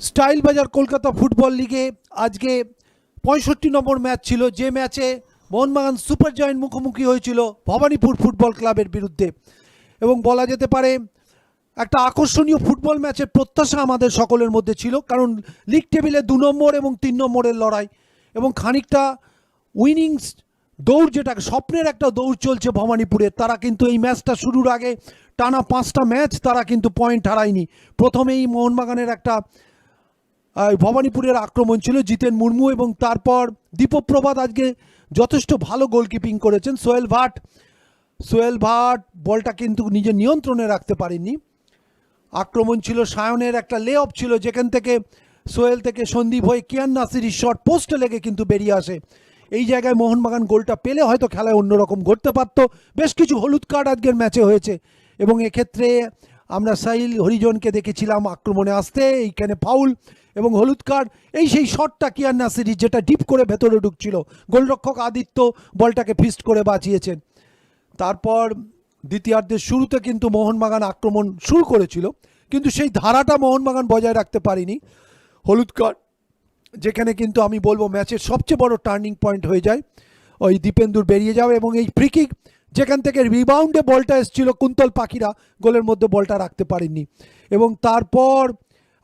Style বাজার Kolkata football লিগে আজকে ৬৫ নম্বর ম্যাচ ছিল, যে ম্যাচে মোহনবাগান সুপার জায়ান্ট মুখোমুখি হয়েছিল ভবানীপুর ফুটবল ক্লাবের বিরুদ্ধে। এবং বলা যেতে পারে একটা আকর্ষণীয় ফুটবল ম্যাচের প্রত্যাশা আমাদের সকলের মধ্যে ছিল, কারণ লিগ টেবিলে ২ নম্বর এবং ৩ নম্বরের লড়াই এবং খানিকটা উইনিংস দৌড়, যেটা স্বপ্নের একটা দৌড় চলছে ভবানীপুরের। তারা কিন্তু এই ম্যাচটা শুরুর আগে টানা ৫টা ম্যাচ তারা কিন্তু পয়েন্ট হারায়নি। প্রথমেই মোহনবাগানের একটা ভবানীপুরের আক্রমণ ছিল জিতেন মুর্মু, এবং তারপর দীপপ্রভাত আজকে যথেষ্ট ভালো গোলকিপিং করেছেন। সোহেল ভাট বলটা কিন্তু নিজের নিয়ন্ত্রণে রাখতে পারেননি। আক্রমণ ছিল সায়নের একটা লে অফ ছিল, যেখান থেকে সোহেল থেকে সন্দীপ হয়ে কিয়ান নাসিরির শট পোস্টে লেগে কিন্তু বেরিয়ে আসে। এই জায়গায় মোহনবাগান গোলটা পেলে হয়তো খেলায় অন্যরকম ঘটতে পারত। বেশ কিছু হলুদ কার্ড আজকের ম্যাচে হয়েছে, এবং এক্ষেত্রে আমরা সাহিল হরিজনকে দেখেছিলাম আক্রমণে আসতে, এইখানে ফাউল এবং হলুদ কার্ড। সেই শটটা কিয়ান নাসিরি যেটা ডিপ করে ভেতরে ঢুকছিল, গোলরক্ষক আদিত্য বলটাকে ফিস্ট করে বাঁচিয়েছেন। তারপর দ্বিতীয়ার্ধের শুরুতে কিন্তু মোহনবাগান আক্রমণ শুরু করেছিল, কিন্তু সেই ধারাটা মোহনবাগান বজায় রাখতে পারেনি। হলুদ কার্ড, যেখানে কিন্তু আমি বলবো ম্যাচের সবচেয়ে বড় টার্নিং পয়েন্ট হয়ে যায় ওই দীপেন্দুর বেরিয়ে যাওয়া, এবং এই ফ্রি কিক যেখান থেকে রিবাউন্ডে বলটা এসেছিল, কুন্তল পাখিরা গোলের মধ্যে বলটা রাখতে পারেননি। এবং তারপর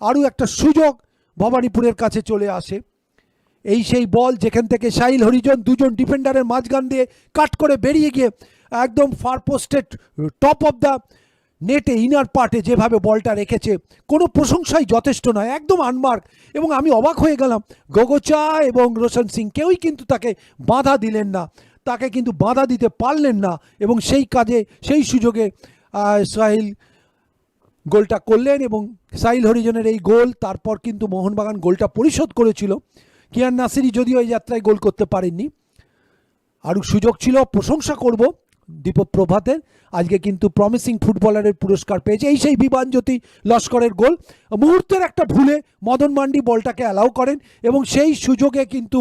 আরও একটা সুযোগ ভবানীপুরের কাছে চলে আসে। সেই বল যেখান থেকে সাহিল হরিজন দুজন ডিফেন্ডারের মাঝখান দিয়ে কাট করে বেরিয়ে গিয়ে একদম ফার পোস্টের টপ অফ দ্য নেটে ইনার পার্টে যেভাবে বলটা রেখেছে, কোনো প্রশংসাই যথেষ্ট নয়, একদম আনমার্ক। এবং আমি অবাক হয়ে গেলাম, গগোচা এবং রোশন সিং কেউই কিন্তু তাকে বাধা দিলেন না, তাকে কিন্তু বাধা দিতে পারলেন না, এবং সেই সুযোগে সাহিল গোলটা করলেন। এবং সাহিল হরিজনের এই গোল, তারপর কিন্তু মোহনবাগান গোলটা পরিশোধ করেছিল। কিয়ান নাসিরি যদিও এই যাত্রায় গোল করতে পারেননি, আরও সুযোগ ছিল। প্রশংসা করব দীপপ্রভাতের, আজকে কিন্তু প্রমিসিং ফুটবলারের পুরস্কার পেয়েছে। সেই বিমানজ্যোতি লস্করের গোল, মুহূর্তের একটা ভুলে মদন মান্ডি বলটাকে অ্যালাউ করেন, এবং সেই সুযোগে কিন্তু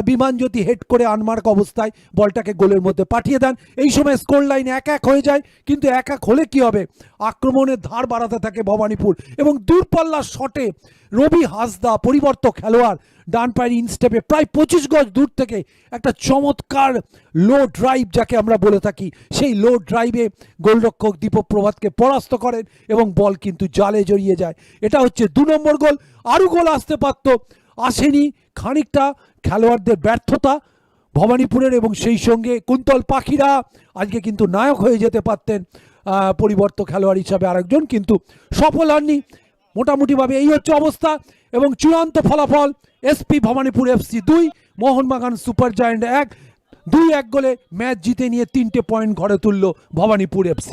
বিমানজ্যোতি হেড করে আনমার্ক অবস্থায় বলটাকে গোলের মধ্যে পাঠিয়ে দেন। এই সময় স্কোর লাইন ১-১ হয়ে যায়, কিন্তু ১-১ হলে কি হবে, আক্রমণের ধার বাড়াতে থাকে ভবানীপুর, এবং দূরপাল্লার শটে রবি হাসদা পরিবর্তক খেলোয়াড় ডান পায়ের ইনস্টেপে প্রায় ২৫ গজ দূর থেকে একটা চমৎকার লো ড্রাইভ, যাকে আমরা বলে থাকি, সেই লো ড্রাইভে গোলরক্ষক দীপপ্রভাতকে পরাস্ত করেন, এবং বল কিন্তু জালে জড়িয়ে যায়। এটা হচ্ছে ২ নম্বর গোল। আরও গোল আসতে পারত, আসেনি, খানিকটা খেলোয়াড়দের ব্যর্থতা ভবানীপুরের, এবং সেই সঙ্গে কুন্তল পাখিরা আজকে কিন্তু নায়ক হয়ে যেতে পারতেন পরিবর্তক খেলোয়াড় হিসাবে আরেকজন, কিন্তু সফল হননি। মোটামুটিভাবে এই হচ্ছে অবস্থা, এবং চূড়ান্ত ফলাফল SP Bhawanipore FC ২, Mohun Bagan super giant ১। ২-১ গোলে ম্যাচ জিতে নিয়ে ৩টে পয়েন্ট ঘরে তুলল ভবানীপুর FC।